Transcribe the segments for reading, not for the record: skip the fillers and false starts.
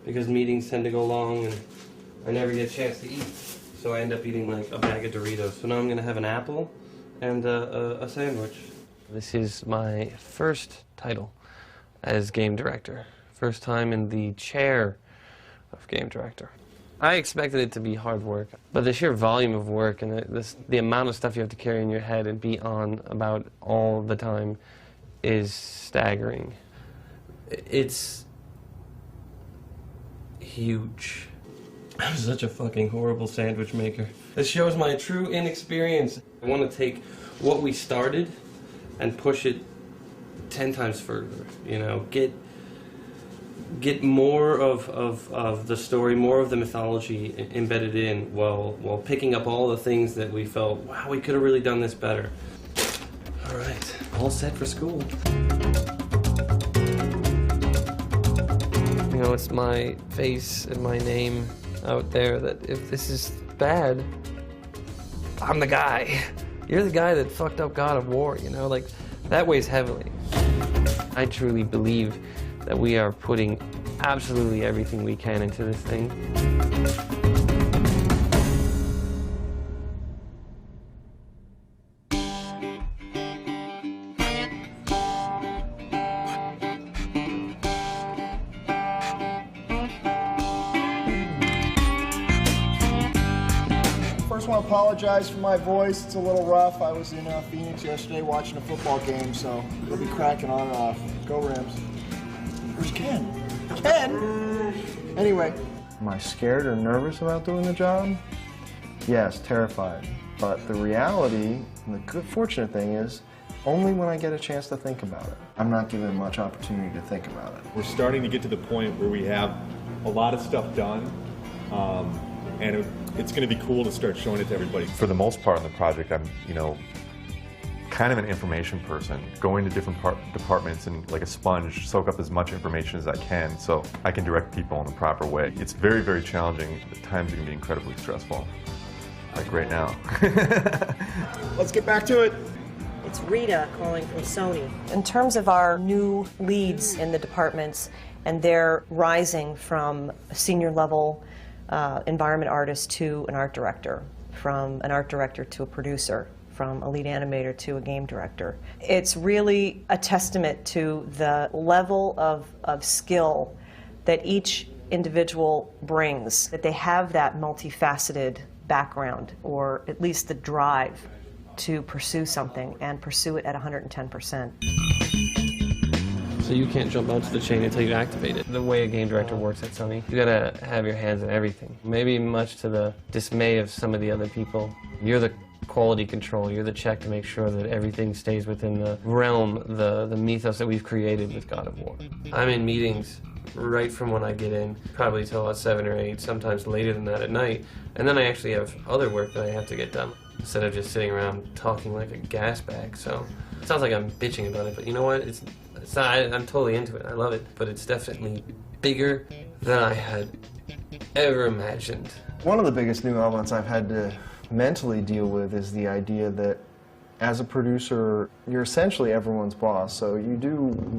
because meetings tend to go long and I never get a chance to eat. So I end up eating like a bag of Doritos. So now I'm gonna have an apple and a sandwich. This is my first title as game director. First time in the chair of game director. I expected it to be hard work, but the sheer volume of work and the amount of stuff you have to carry in your head and be on about all the time is staggering. It's huge. I'm such a fucking horrible sandwich maker. This shows my true inexperience. I want to take what we started and push it 10 times further, you know, get more of the story, more of the mythology embedded in, while picking up all the things that we felt, wow, we could have really done this better. All right, all set for school. You know, it's my face and my name out there that if this is bad, I'm the guy. You're the guy that fucked up God of War, you know, like, that weighs heavily. I truly believe that we are putting absolutely everything we can into this thing. First, I want to apologize for my voice. It's a little rough. I was in Phoenix yesterday watching a football game, so it'll be cracking on and off. Go Rams. Where's Ken? Ken? Anyway. Am I scared or nervous about doing the job? Yes, terrified. But the reality, and the good fortunate thing is, only when I get a chance to think about it. I'm not given much opportunity to think about it. We're starting to get to the point where we have a lot of stuff done, and it's going to be cool to start showing it to everybody. For the most part in the project, I'm, you know, kind of an information person, going to different departments and like a sponge, soak up as much information as I can so I can direct people in the proper way. It's very, very challenging. At times it can be incredibly stressful, like right now. Let's get back to it. It's Rita calling from Sony. In terms of our new leads in the departments, and they're rising from a senior level environment artist to an art director, from an art director to a producer, from a lead animator to a game director. It's really a testament to the level of skill that each individual brings, that they have that multifaceted background, or at least the drive to pursue something and pursue it at 110%. So you can't jump onto the chain until you activate it. The way a game director works at Sony, you gotta have your hands in everything. Maybe much to the dismay of some of the other people, you're the quality control, you're the check to make sure that everything stays within the realm, the mythos that we've created with God of War. I'm in meetings right from when I get in, probably till about 7 or 8, sometimes later than that at night, and then I actually have other work that I have to get done, instead of just sitting around talking like a gas bag. So it sounds like I'm bitching about it, but you know what? It's not, I'm totally into it. I love it, but it's definitely bigger than I had ever imagined. One of the biggest new elements I've had to mentally deal with is the idea that as a producer, you're essentially everyone's boss, so you do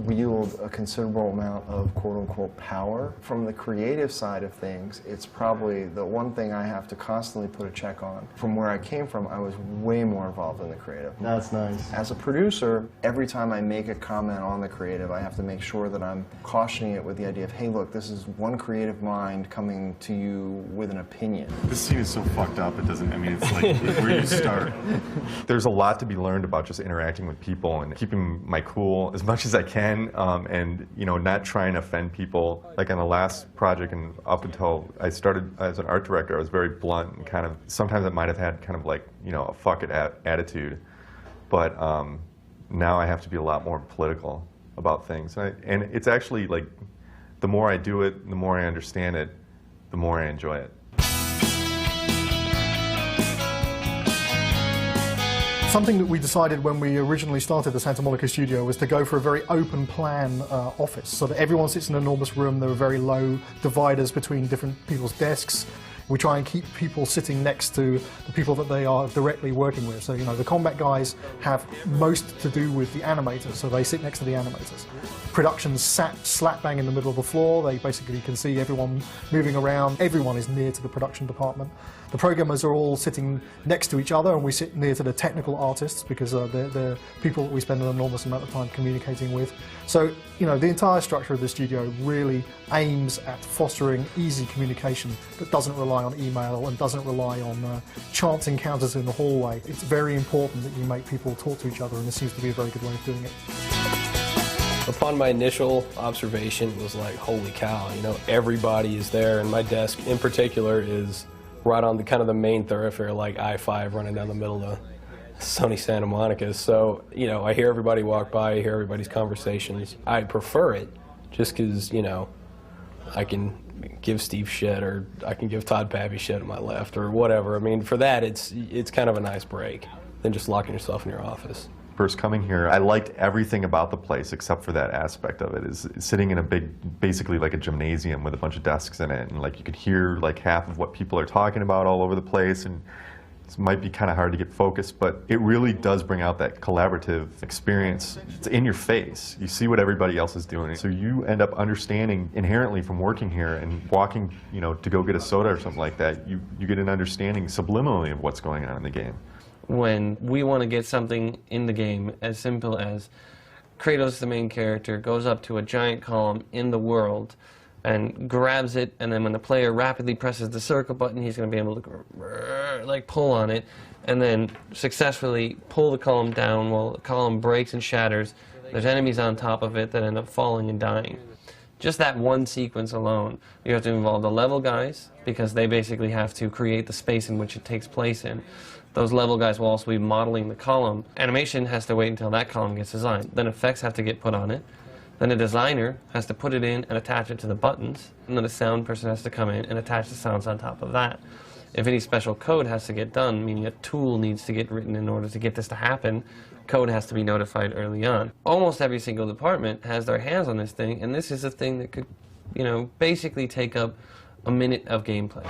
wield a considerable amount of quote-unquote power. From the creative side of things, it's probably the one thing I have to constantly put a check on. From where I came from, I was way more involved in the creative. That's nice. As a producer, every time I make a comment on the creative, I have to make sure that I'm cautioning it with the idea of, hey, look, this is one creative mind coming to you with an opinion. This scene is so fucked up, it doesn't, I mean, it's like where you start. There's a lot to be learned about just interacting with people and keeping my cool as much as I can, and you know, not trying to offend people. Like on the last project and up until I started as an art director, I was very blunt and kind of, sometimes I might have had kind of like, you know, a fuck it attitude, but now I have to be a lot more political about things. And it's actually like, the more I do it, the more I understand it, the more I enjoy it. Something that we decided when we originally started the Santa Monica studio was to go for a very open plan office, so that everyone sits in an enormous room. There are very low dividers between different people's desks. We try and keep people sitting next to the people that they are directly working with. So, you know, the combat guys have most to do with the animators, so they sit next to the animators. Production's sat slap bang in the middle of the floor. They basically can see everyone moving around. Everyone is near to the production department. The programmers are all sitting next to each other, and we sit near to the technical artists because they're people that we spend an enormous amount of time communicating with. So, you know, the entire structure of the studio really aims at fostering easy communication that doesn't rely on email and doesn't rely on chance encounters in the hallway. It's very important that you make people talk to each other, and this seems to be a very good way of doing it. Upon my initial observation, it was like, holy cow, you know, everybody is there, and my desk in particular is right on the kind of the main thoroughfare, like I-5 running down the middle of sunny Santa Monica. So, you know, I hear everybody walk by, I hear everybody's conversations. I prefer it just because, you know, I can give Steve shit, or I can give Todd Pappy shit on my left, or whatever. I mean, for that, it's kind of a nice break than just locking yourself in your office. First coming here, I liked everything about the place except for that aspect of it, is sitting in a big, basically like a gymnasium with a bunch of desks in it, and like you could hear like half of what people are talking about all over the place, and it might be kind of hard to get focused, but it really does bring out that collaborative experience. It's in your face. You see what everybody else is doing, so you end up understanding inherently from working here and walking, you know, to go get a soda or something like that. You get an understanding subliminally of what's going on in the game. When we want to get something in the game as simple as Kratos, the main character, goes up to a giant column in the world and grabs it, and then when the player rapidly presses the circle button, he's going to be able to like pull on it and then successfully pull the column down while the column breaks and shatters. There's enemies on top of it that end up falling and dying. Just that one sequence alone, you have to involve the level guys, because they basically have to create the space in which it takes place in. Those level guys will also be modeling the column. Animation has to wait until that column gets designed. Then effects have to get put on it. Then a designer has to put it in and attach it to the buttons. And then a sound person has to come in and attach the sounds on top of that. If any special code has to get done, meaning a tool needs to get written in order to get this to happen, code has to be notified early on. Almost every single department has their hands on this thing, and this is a thing that could, you know, basically take up a minute of gameplay.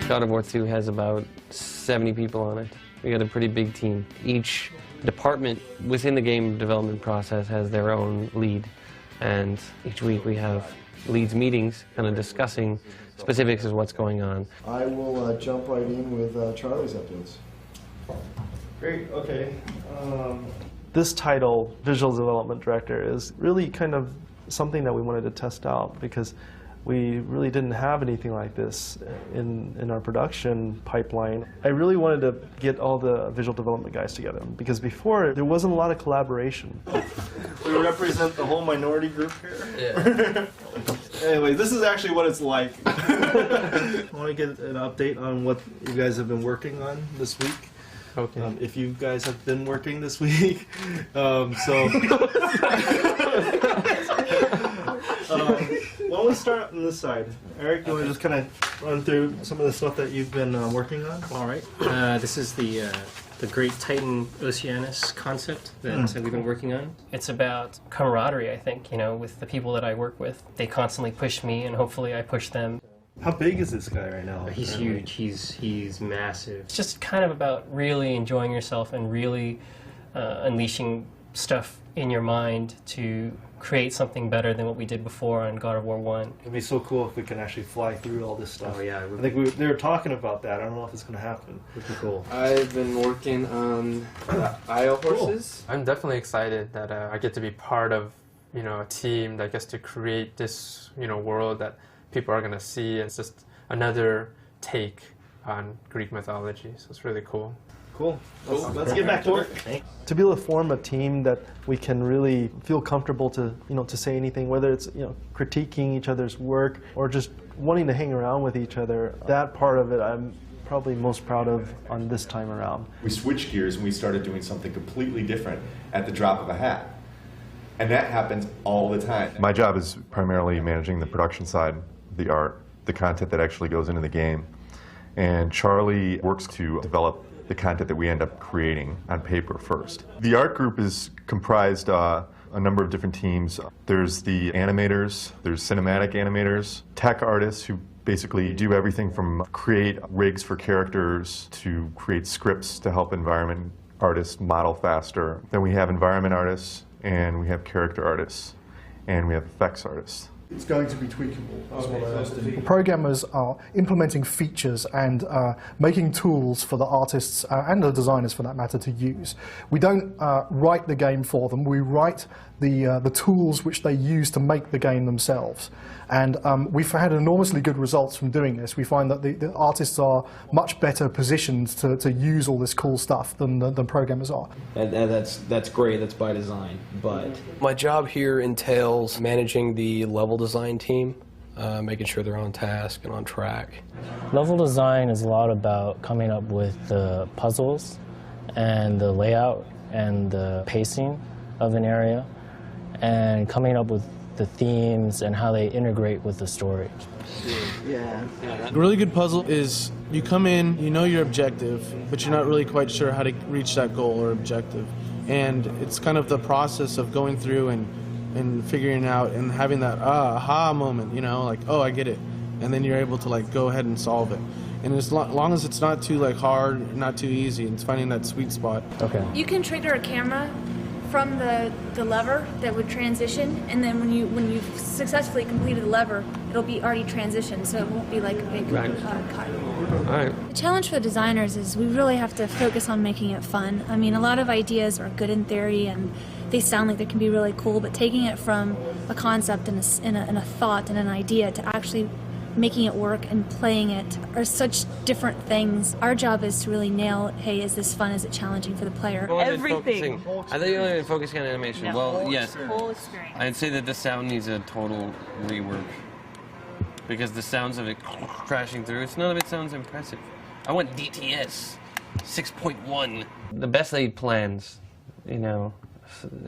God of War 2 has about 70 people on it. We got a pretty big team. Each department within the game development process has their own lead, and each week we have leads meetings kind of discussing specifics of what's going on. I will jump right in with Charlie's updates. Great, okay. This title, Visual Development Director, is really kind of something that we wanted to test out, because we really didn't have anything like this in our production pipeline. I really wanted to get all the visual development guys together, because before there wasn't a lot of collaboration. We represent the whole minority group here. Yeah. Anyway, this is actually what it's like. I want to get an update on what you guys have been working on this week. Okay. If you guys have been working this week, why don't we start on this side? Eric, you want to just kind of run through some of the stuff that you've been working on? All right. This is the Great Titan Oceanus concept that we've been working on. It's about camaraderie, I think, you know, with the people that I work with. They constantly push me, and hopefully I push them. How big is this guy right now? He's huge. He's massive. It's just kind of about really enjoying yourself and really unleashing stuff in your mind to create something better than what we did before on God of War 1. It'd be so cool if we can actually fly through all this stuff. Oh yeah. I think they were talking about that. I don't know if it's going to happen. Would be cool. I've been working on IO horses. I'm definitely excited that I get to be part of, you know, a team that gets to create this, you know, world that people are going to see. It's just another take on Greek mythology, so it's really cool. Cool. Let's get back to work. To be able to form a team that we can really feel comfortable to, you know, to say anything, whether it's, you know, critiquing each other's work or just wanting to hang around with each other, that part of it I'm probably most proud of on this time around. We switched gears and we started doing something completely different at the drop of a hat. And that happens all the time. My job is primarily managing the production side, the art, the content that actually goes into the game. And Charlie works to develop the content that we end up creating on paper first. The art group is comprised a number of different teams. There's the animators, there's cinematic animators, tech artists who basically do everything from create rigs for characters to create scripts to help environment artists model faster. Then we have environment artists, and we have character artists, and we have effects artists. It's going to be tweakable. That's what I understand. Programmers are implementing features and making tools for the artists and the designers, for that matter, to use. We don't write the game for them. We write the tools which they use to make the game themselves. And we've had enormously good results from doing this. We find that the artists are much better positioned to use all this cool stuff than programmers are. And that's great. That's by design. But my job here entails managing the level design team, making sure they're on task and on track. Level design is a lot about coming up with the puzzles and the layout and the pacing of an area, and coming up with the themes and how they integrate with the story. Yeah. A really good puzzle is you come in, you know your objective, but you're not really quite sure how to reach that goal or objective. And it's kind of the process of going through and figuring out and having that aha moment, you know, like, oh, I get it. And then you're able to like go ahead and solve it. And as long as it's not too like hard, not too easy, it's finding that sweet spot. Okay. You can trigger a camera from the lever that would transition, and then when you've successfully completed the lever, it'll be already transitioned, so it won't be like a big cut. All right. The challenge for the designers is we really have to focus on making it fun. I mean, a lot of ideas are good in theory and they sound like they can be really cool, but taking it from a concept and a thought and an idea to actually making it work and playing it are such different things. Our job is to really nail, hey, is this fun? Is it challenging for the player? Everything. I thought you were only focusing on animation. No. Well, yes. Whole experience. I'd say that the sound needs a total rework. Because the sounds of it crashing through, none of it sounds impressive. I want DTS 6.1. The best laid plans, you know,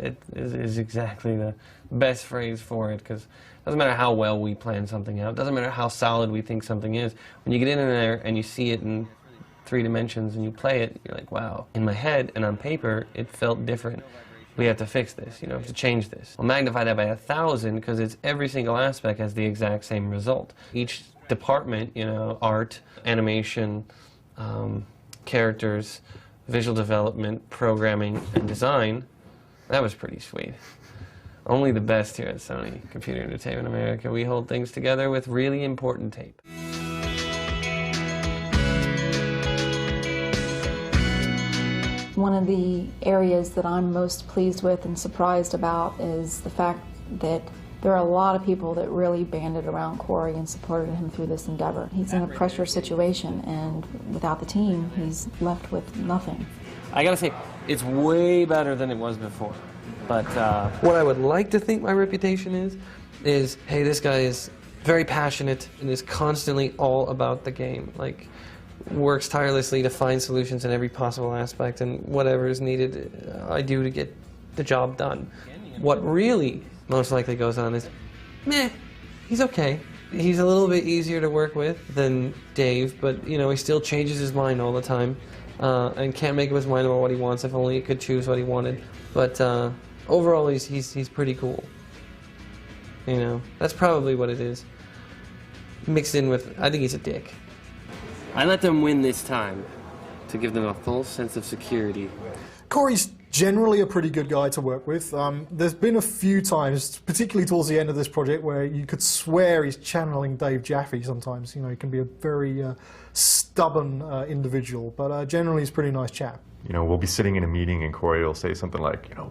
it is exactly the best phrase for it, because it doesn't matter how well we plan something out, it doesn't matter how solid we think something is. When you get in there and you see it in 3 dimensions and you play it, you're like, wow. In my head and on paper, it felt different. We have to fix this, you know, we have to change this. I'll magnify that by 1,000 because it's every single aspect has the exact same result. Each department, you know, art, animation, characters, visual development, programming, and design, that was pretty sweet. Only the best here at Sony Computer Entertainment America. We hold things together with really important tape. One of the areas that I'm most pleased with and surprised about is the fact that there are a lot of people that really banded around Corey and supported him through this endeavor. He's in a pressure situation, and without the team, he's left with nothing. I gotta say, it's way better than it was before. But what I would like to think my reputation is, hey, this guy is very passionate and is constantly all about the game. Like, works tirelessly to find solutions in every possible aspect, and whatever is needed, I do to get the job done. What really most likely goes on is, meh, he's okay. He's a little bit easier to work with than Dave, but you know, he still changes his mind all the time, and can't make up his mind about what he wants. If only he could choose what he wanted. But overall, he's pretty cool. You know, that's probably what it is. Mixed in with, I think he's a dick. I let them win this time to give them a full sense of security. Corey's generally a pretty good guy to work with. There's been a few times, particularly towards the end of this project, where you could swear he's channeling Dave Jaffe sometimes. You know, he can be a very stubborn individual, but generally he's a pretty nice chap. You know, we'll be sitting in a meeting and Corey will say something like, you know,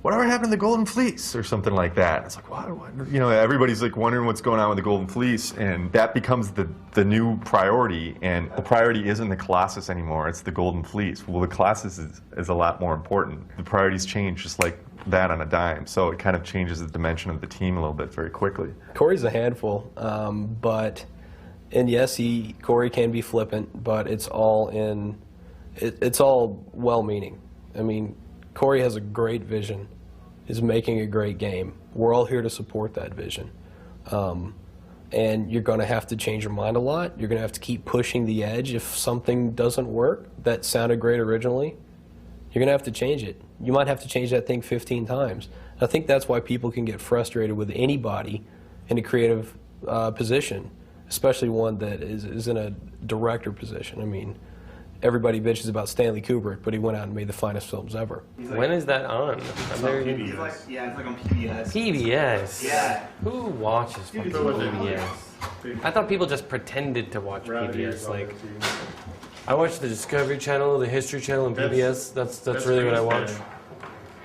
whatever happened to the Golden Fleece, or something like that. It's like, what? You know, everybody's like wondering what's going on with the Golden Fleece, and that becomes the new priority, and the priority isn't the Colossus anymore, it's the Golden Fleece. Well, the Colossus is a lot more important. The priorities change just like that on a dime, so it kind of changes the dimension of the team a little bit very quickly. Corey's a handful, and yes, Corey can be flippant, but it's all well-meaning. I mean, Corey has a great vision, is making a great game. We're all here to support that vision. and you're going to have to change your mind a lot. You're going to have to keep pushing the edge. If something doesn't work that sounded great originally, you're going to have to change it. You might have to change that thing 15 times. I think that's why people can get frustrated with anybody in a creative position, especially one that is in a director position. I mean, everybody bitches about Stanley Kubrick, but he went out and made the finest films ever. When is that on? It's on PBS. Yeah, it's like on PBS. PBS? Yeah. Who watches fucking PBS? I thought people just pretended to watch PBS. Like, I watch the Discovery Channel, the History Channel, and PBS. That's really what I watch.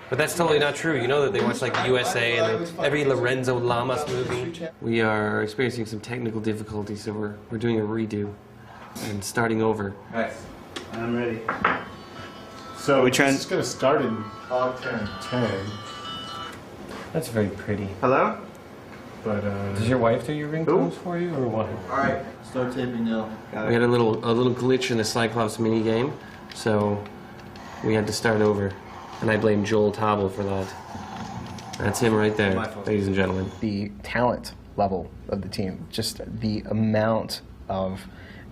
But that's totally not true. You know that they watch like USA and every Lorenzo Lamas movie. We are experiencing some technical difficulties, so we're doing a redo and starting over. Nice. I'm ready. So it's going to start in 10. That's very pretty. Hello? But does your wife do your ringtones for you, or what? All right, start taping now. We had a little glitch in the Cyclops mini game, so we had to start over, and I blame Joel Tobble for that. That's him right there, ladies and gentlemen. The talent level of the team, just the amount of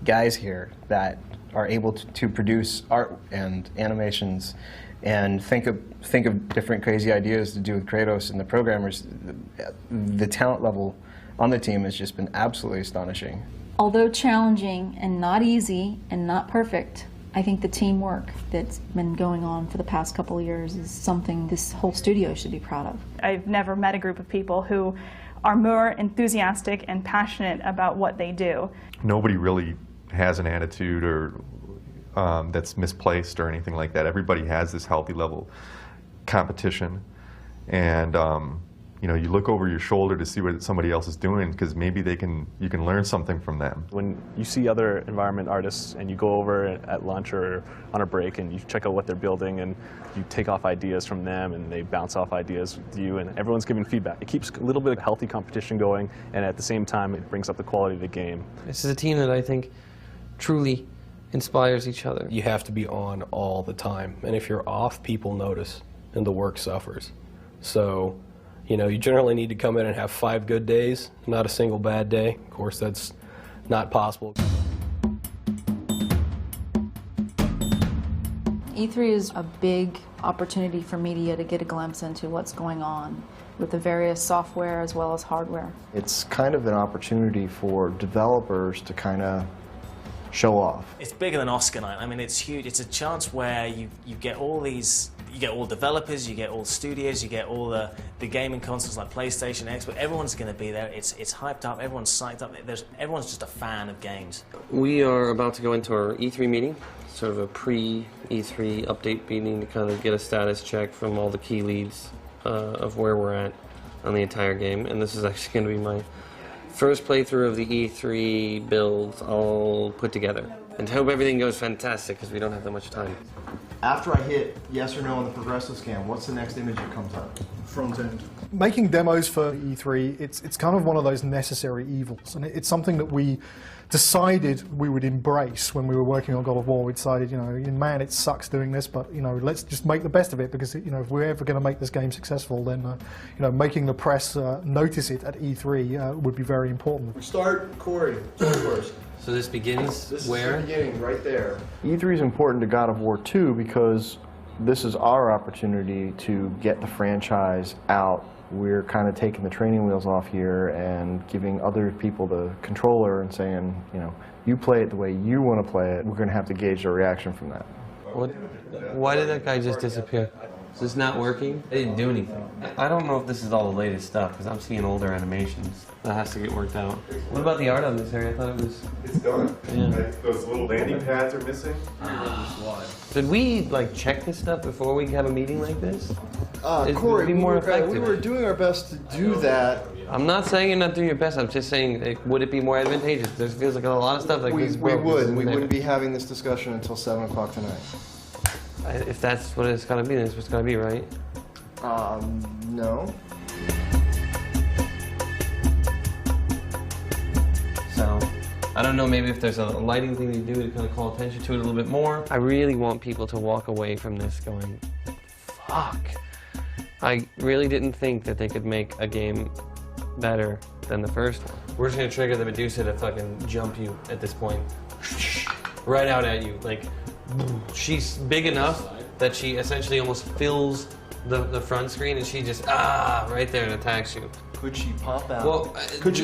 guys here that are able to produce art and animations and think of different crazy ideas to do with Kratos and the programmers. The talent level on the team has just been absolutely astonishing. Although challenging and not easy and not perfect, I think the teamwork that's been going on for the past couple of years is something this whole studio should be proud of. I've never met a group of people who are more enthusiastic and passionate about what they do. Nobody really has an attitude or that's misplaced or anything like that. Everybody has this healthy level competition, and you know, you look over your shoulder to see what somebody else is doing, because maybe you can learn something from them. When you see other environment artists and you go over at lunch or on a break and you check out what they're building and you take off ideas from them and they bounce off ideas with you and everyone's giving feedback. It keeps a little bit of healthy competition going, and at the same time it brings up the quality of the game. This is a team that I think truly inspires each other. You have to be on all the time, and if you're off, people notice and the work suffers. So, you know, you generally need to come in and have 5 good days, not a single bad day. Of course, that's not possible. E3 is a big opportunity for media to get a glimpse into what's going on with the various software as well as hardware. It's kind of an opportunity for developers to kind of show off. It's bigger than Oscar night. I mean, it's huge. It's a chance where you get all these, you get all developers, you get all studios, you get all the gaming consoles like PlayStation, Xbox. Everyone's going to be there. It's hyped up. Everyone's psyched up. Everyone's just a fan of games. We are about to go into our E3 meeting, sort of a pre-E3 update meeting to kind of get a status check from all the key leads of where we're at on the entire game. And this is actually going to be my first playthrough of the E3 builds all put together. And hope everything goes fantastic, because we don't have that much time. After I hit yes or no on the progressive scan, what's the next image that comes up? Front end. Making demos for E3, it's kind of one of those necessary evils, and it's something that we decided we would embrace when we were working on God of War. We decided, you know, man, it sucks doing this, but you know, let's just make the best of it, because you know, if we're ever going to make this game successful, then you know, making the press notice it at E3 would be very important. We start Corey first. So this begins where? This is the beginning, right there. E3 is important to God of War 2 because this is our opportunity to get the franchise out. We're kind of taking the training wheels off here and giving other people the controller and saying, you know, you play it the way you want to play it. We're going to have to gauge the reaction from that. Why did that guy just disappear? Is this not working? I didn't do anything. I don't know if this is all the latest stuff, because I'm seeing older animations. That has to get worked out. What about the art on this area? I thought it was... It's done. Yeah. Like, those little landing pads are missing. Did we, like, check this stuff before we have a meeting like this? Corey, be more effective. we were doing our best to do that. I'm not saying you're not doing your best. I'm just saying, like, would it be more advantageous? There feels like a lot of stuff like this. We wouldn't be having this discussion until 7 o'clock tonight. If that's what it's gotta be, then it's what's gotta be, right? No. So, I don't know, maybe if there's a lighting thing you do to kind of call attention to it a little bit more. I really want people to walk away from this going, fuck. I really didn't think that they could make a game better than the first one. We're just gonna trigger the Medusa to fucking jump you at this point. Right out at you. Like, she's big enough that she essentially almost fills the front screen, and she just, right there and attacks you. Could she pop out? Well,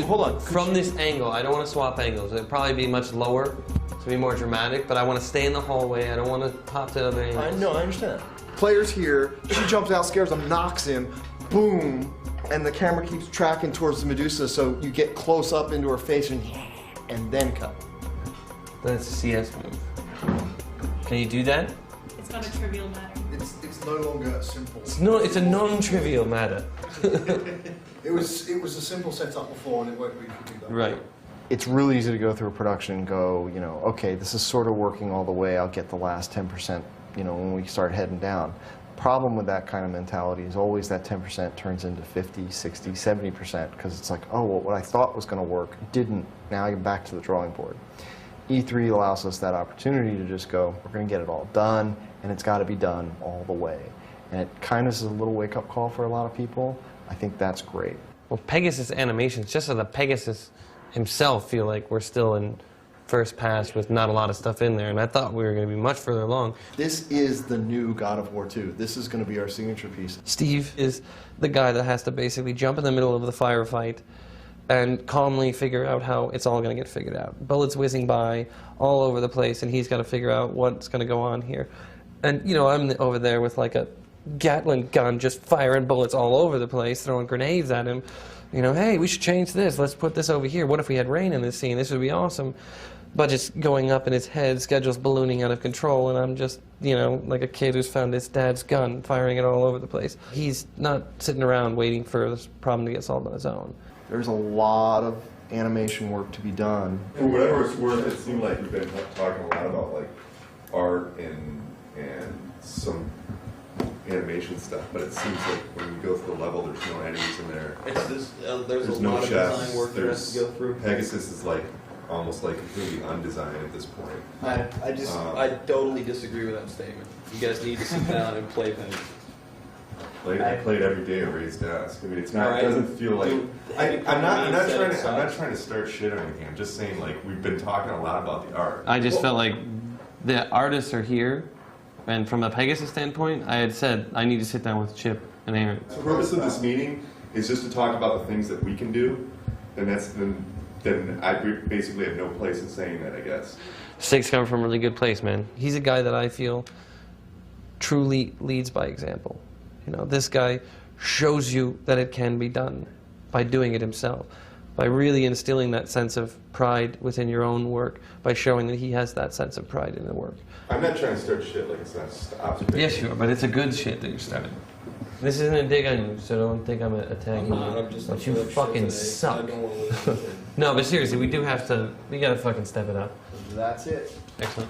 hold on. From this angle, I don't want to swap angles. It'd probably be much lower to be more dramatic, but I want to stay in the hallway. I don't want to pop to other angles. I understand. Player's here, she jumps out, scares him, knocks him, boom, and the camera keeps tracking towards the Medusa, so you get close up into her face and then cut. That's a CS move. Can you do that? It's not a trivial matter. It's no longer simple. It's a non-trivial matter. It was a simple setup before, and it won't be for you though. Right. It's really easy to go through a production and go, you know, okay, this is sort of working all the way, I'll get the last 10%, you know, when we start heading down. Problem with that kind of mentality is always that 10% turns into 50, 60, 70%, because it's like, oh, well, what I thought was going to work didn't. Now you're back to the drawing board. E3 allows us that opportunity to just go, we're going to get it all done, and it's got to be done all the way. And it kind of is a little wake-up call for a lot of people. I think that's great. Well, Pegasus Animations, just so the Pegasus himself feel like we're still in first pass with not a lot of stuff in there, and I thought we were going to be much further along. This is the new God of War 2. This is going to be our signature piece. Steve is the guy that has to basically jump in the middle of the firefight and calmly figure out how it's all going to get figured out. Bullets whizzing by all over the place, and he's got to figure out what's going to go on here. And, you know, I'm over there with like a Gatling gun just firing bullets all over the place, throwing grenades at him. You know, hey, we should change this. Let's put this over here. What if we had rain in this scene? This would be awesome. Budget's going up in his head, schedule's ballooning out of control, and I'm just, you know, like a kid who's found his dad's gun, firing it all over the place. He's not sitting around waiting for this problem to get solved on his own. There's a lot of animation work to be done. For whatever it's worth, it seemed like we've been talking a lot about like art and some animation stuff, but it seems like when you go through the level, there's no enemies in there. There's a no lot of chests. design work that has to go through. Pegasus is like almost like completely undesigned at this point. I totally disagree with that statement. You guys need to sit down and play Pegasus. I played every day at Ray's desk. I mean, it's not. Right. It doesn't feel like. I'm not trying to start shit or anything. I'm just saying, like, we've been talking a lot about the art. I just felt like the artists are here, and from a Pegasus standpoint, I had said I need to sit down with Chip and Aaron. The purpose of this meeting is just to talk about the things that we can do, and then I basically have no place in saying that, I guess. Stig's coming from a really good place, man. He's a guy that I feel truly leads by example. You know, this guy shows you that it can be done by doing it himself, by really instilling that sense of pride within your own work, by showing that he has that sense of pride in the work. I'm not trying to start shit like it's not observation. Yes, you are, but it's a good shit that you're starting. This isn't a dig on you, so don't think I'm attacking you. I'm just but you fucking suck. No, but seriously, we gotta fucking step it up. That's it. Excellent.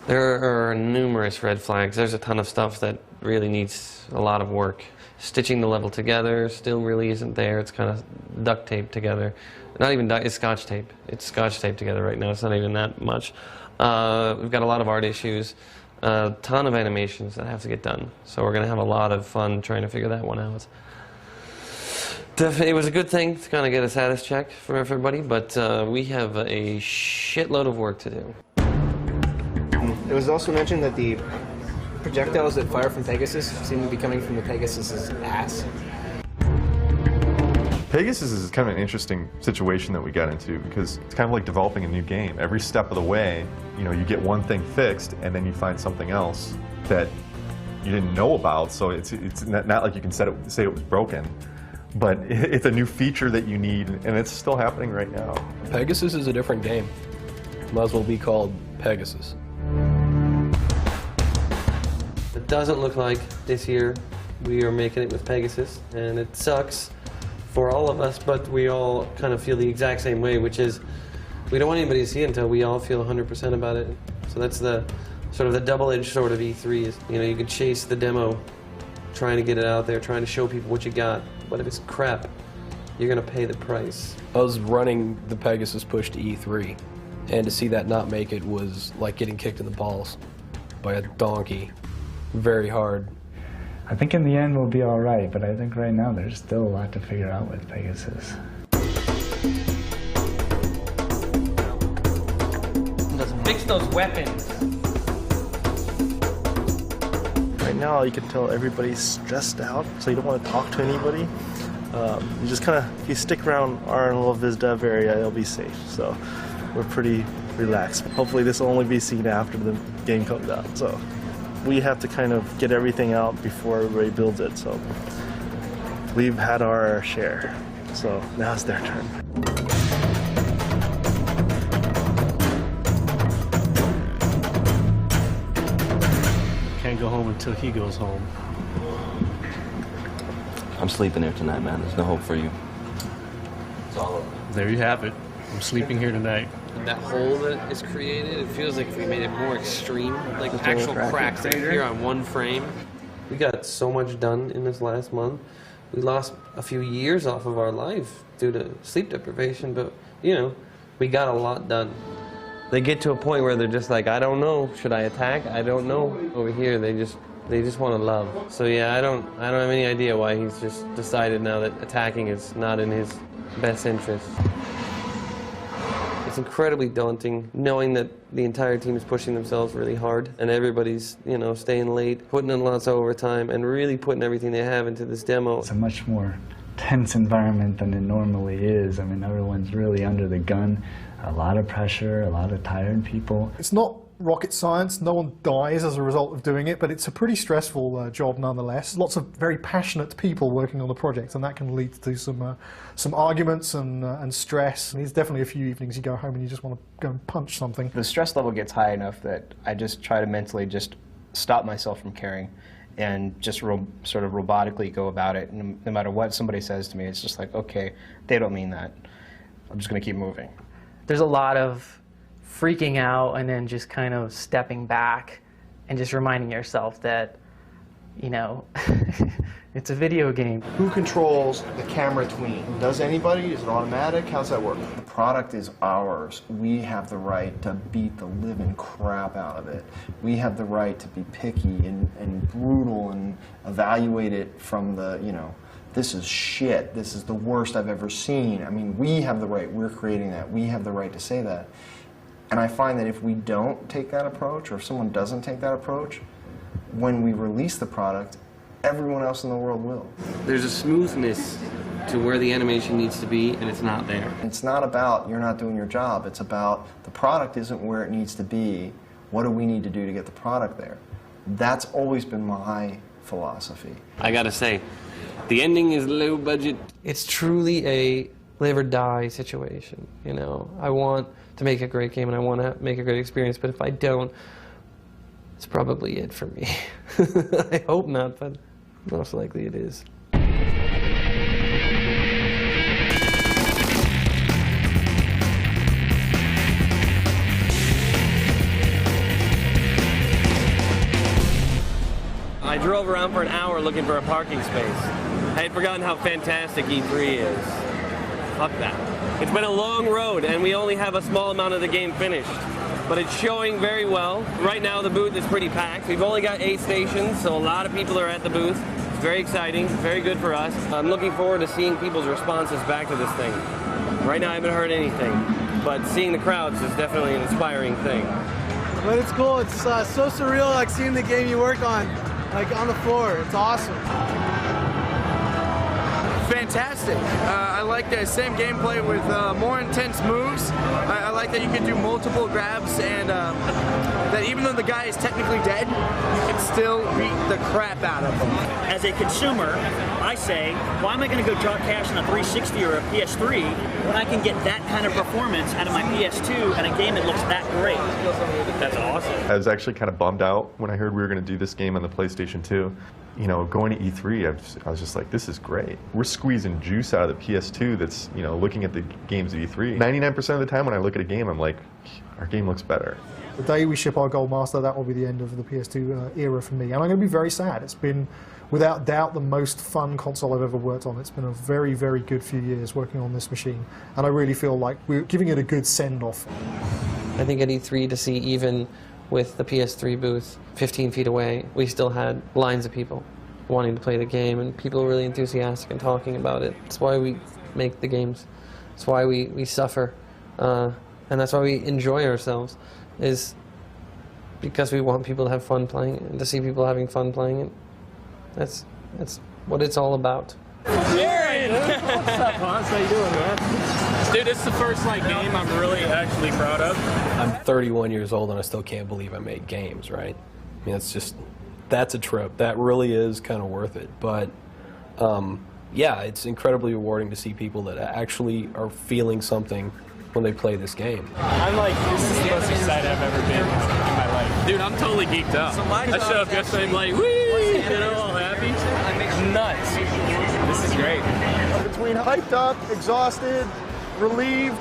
There are numerous red flags. There's a ton of stuff that really needs a lot of work. Stitching the level together still really isn't there. It's kind of duct taped together. Not even it's scotch tape. It's scotch taped together right now. It's not even that much. We've got a lot of art issues. A ton of animations that have to get done. So we're going to have a lot of fun trying to figure that one out. It was a good thing to kind of get a status check for everybody, but we have a shitload of work to do. It was also mentioned that the projectiles that fire from Pegasus seem to be coming from the Pegasus's ass. Pegasus is kind of an interesting situation that we got into because it's kind of like developing a new game. Every step of the way, you know, you get one thing fixed and then you find something else that you didn't know about. So it's not like you can say it was broken, but it's a new feature that you need, and it's still happening right now. Pegasus is a different game. Might as well be called Pegasus. It doesn't look like this year we are making it with Pegasus, and it sucks for all of us, but we all kind of feel the exact same way, which is we don't want anybody to see it until we all feel 100% about it. So that's the sort of the double-edged sword of E3 is, you know, you can chase the demo, trying to get it out there, trying to show people what you got, but if it's crap, you're going to pay the price. I was running the Pegasus push to E3, and to see that not make it was like getting kicked in the balls by a donkey. Very hard. I think in the end we'll be all right, but I think right now there's still a lot to figure out with Pegasus. Fix those weapons. Right now, you can tell everybody's stressed out, so you don't want to talk to anybody. You just kind of, if you stick around our little biz dev area, it'll be safe. So we're pretty relaxed. Hopefully this will only be seen after the game comes out. So we have to kind of get everything out before everybody builds it. So we've had our share. So now it's their turn. Can't go home until he goes home. I'm sleeping here tonight, man. There's no hope for you. It's all over. There you have it. I'm sleeping here tonight. That hole that is created, it feels like we made it more extreme. Like actual cracks that appear on one frame. We got so much done in this last month. We lost a few years off of our life due to sleep deprivation, but you know, we got a lot done. They get to a point where they're just like, I don't know, should I attack? I don't know. Over here, they just want to love. So yeah, I don't have any idea why he's just decided now that attacking is not in his best interest. It's incredibly daunting knowing that the entire team is pushing themselves really hard and everybody's, you know, staying late, putting in lots of overtime and really putting everything they have into this demo. It's a much more tense environment than it normally is. I mean, everyone's really under the gun. A lot of pressure, a lot of tired people. It's not rocket science, no one dies as a result of doing it, but it's a pretty stressful job nonetheless. Lots of very passionate people working on the project, and that can lead to some arguments and stress. There's definitely a few evenings you go home and you just want to go and punch something. The stress level gets high enough that I just try to mentally just stop myself from caring and just sort of robotically go about it. And no matter what somebody says to me, it's just like, okay, they don't mean that. I'm just going to keep moving. There's a lot of freaking out and then just kind of stepping back and just reminding yourself that, you know, it's a video game. Who controls the camera tween? Does anybody? Is it automatic? How's that work? The product is ours. We have the right to beat the living crap out of it. We have the right to be picky and brutal and evaluate it from the, you know, this is shit, this is the worst I've ever seen. I mean, we have the right, we're creating that, we have the right to say that. And I find that if we don't take that approach, or if someone doesn't take that approach, when we release the product, everyone else in the world will. There's a smoothness to where the animation needs to be, and it's not there. It's not about you're not doing your job, it's about the product isn't where it needs to be, what do we need to do to get the product there? That's always been my philosophy. I gotta say, the ending is low budget. It's truly a live or die situation, you know. I want to make a great game and I want to make a great experience, but if I don't, it's probably it for me. I hope not, but most likely it is. I drove around for an hour looking for a parking space. I had forgotten how fantastic E3 is. Fuck that. It's been a long road and we only have a small amount of the game finished. But it's showing very well. Right now the booth is pretty packed. We've only got 8 stations, so a lot of people are at the booth. It's very exciting, very good for us. I'm looking forward to seeing people's responses back to this thing. Right now I haven't heard anything, but seeing the crowds is definitely an inspiring thing. But it's cool. It's so surreal, like seeing the game you worked on, like on the floor. It's awesome. Fantastic. I like the same gameplay with more intense moves. I like that you can do multiple grabs and that even though the guy is technically dead, you can still beat the crap out of him. As a consumer, I say, why am I going to go drop cash on a 360 or a PS3 when I can get that kind of performance out of my PS2 and a game that looks that great? That's awesome. I was actually kind of bummed out when I heard we were going to do this game on the PlayStation 2. You know, going to E3, I was just like, this is great. We're squeezing juice out of the PS2 that's, you know, looking at the games of E3. 99% of the time when I look at a game, I'm like, our game looks better. The day we ship our Gold Master, that will be the end of the PS2 era for me. And I'm going to be very sad. It's been, without doubt, the most fun console I've ever worked on. It's been a very, very good few years working on this machine. And I really feel like we're giving it a good send-off. I think at E3 to see even with the PS3 booth 15 feet away, we still had lines of people wanting to play the game and people really enthusiastic and talking about it. That's why we make the games. That's why we suffer. And that's why we enjoy ourselves. is because we want people to have fun playing it, and to see people having fun playing it. That's what it's all about. Aaron! What's up, Hans? How you doing, man? Dude, this is the first game I'm really actually proud of. I'm 31 years old and I still can't believe I made games, right? I mean, that's a trip. That really is kind of worth it. But yeah, it's incredibly rewarding to see people that actually are feeling something when they play this game. This is the most excited I've ever been in my life. Dude, I'm totally geeked out. I showed up yesterday, I'm like, whee! All happy. Nuts. This is great. Between hyped up, exhausted, relieved,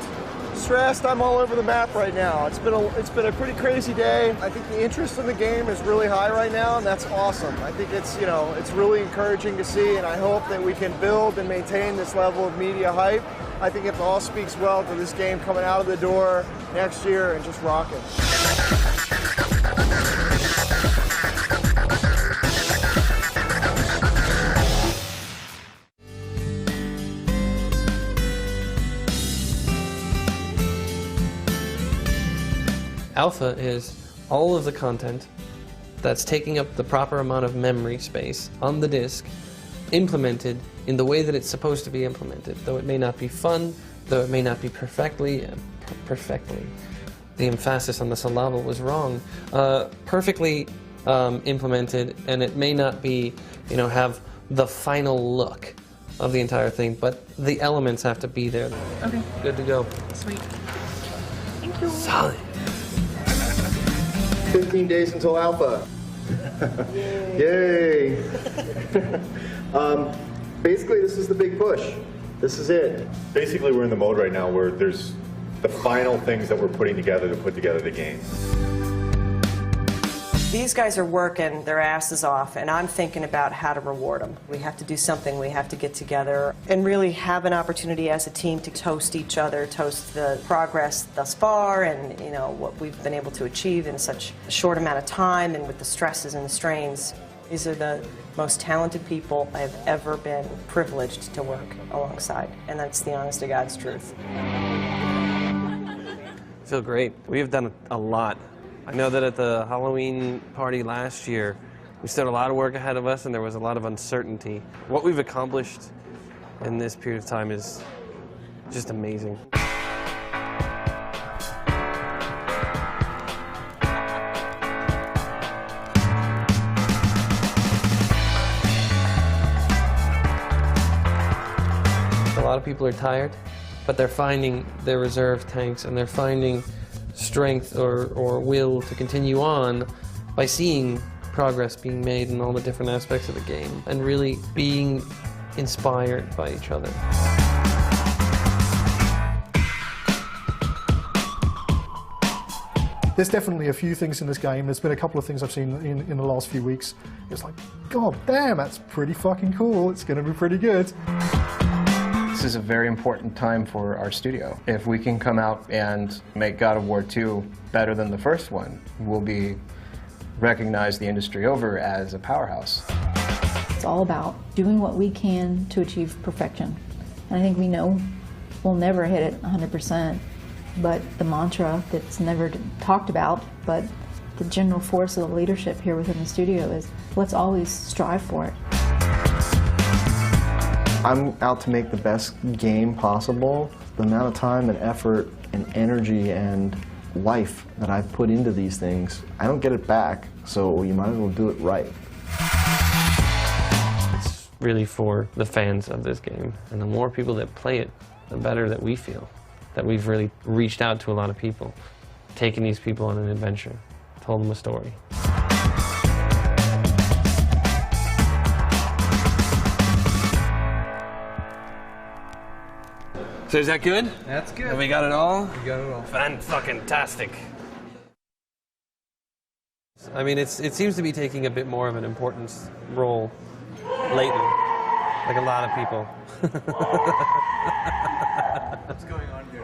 stressed, I'm all over the map right now. It's been a pretty crazy day. I think the interest in the game is really high right now, and that's awesome. I think it's really encouraging to see, and I hope that we can build and maintain this level of media hype. I think it all speaks well to this game coming out of the door next year and just rocking. Alpha is all of the content that's taking up the proper amount of memory space on the disk, implemented in the way that it's supposed to be implemented. Though it may not be fun, though it may not be perfectly, the emphasis on the syllable was wrong, perfectly implemented, and it may not be, have the final look of the entire thing, but the elements have to be there. Okay. Good to go. Sweet. Thank you. Solid. 15 days until alpha. Yay! Basically, this is the big push. This is it. Basically, we're in the mode right now where there's the final things that we're putting together to put together the game. These guys are working their asses off, and I'm thinking about how to reward them. We have to do something. We have to get together and really have an opportunity as a team to toast each other, toast the progress thus far, and what we've been able to achieve in such a short amount of time, and with the stresses and the strains. These are the most talented people I have ever been privileged to work alongside, and that's the honest to God's truth. I feel great. We have done a lot. I know that at the Halloween party last year, we still had a lot of work ahead of us, and there was a lot of uncertainty. What we've accomplished in this period of time is just amazing. A lot of people are tired, but they're finding their reserve tanks, and they're finding strength or will to continue on by seeing progress being made in all the different aspects of the game and really being inspired by each other. There's definitely a few things in this game. There's been a couple of things I've seen in the last few weeks. It's like, God damn, that's pretty fucking cool. It's going to be pretty good. This is a very important time for our studio. If we can come out and make God of War 2 better than the first one, we'll be recognized the industry over as a powerhouse. It's all about doing what we can to achieve perfection. And I think we know we'll never hit it 100%, but the mantra that's never talked about, but the general force of the leadership here within the studio is let's always strive for it. I'm out to make the best game possible. The amount of time and effort and energy and life that I've put into these things, I don't get it back, so you might as well do it right. It's really for the fans of this game, and the more people that play it, the better that we feel. That we've really reached out to a lot of people, taken these people on an adventure, told them a story. So is that good? That's good. And we got it all? We got it all. Fan-fucking-tastic. I mean, it seems to be taking a bit more of an important role lately, like a lot of people. What's going on here?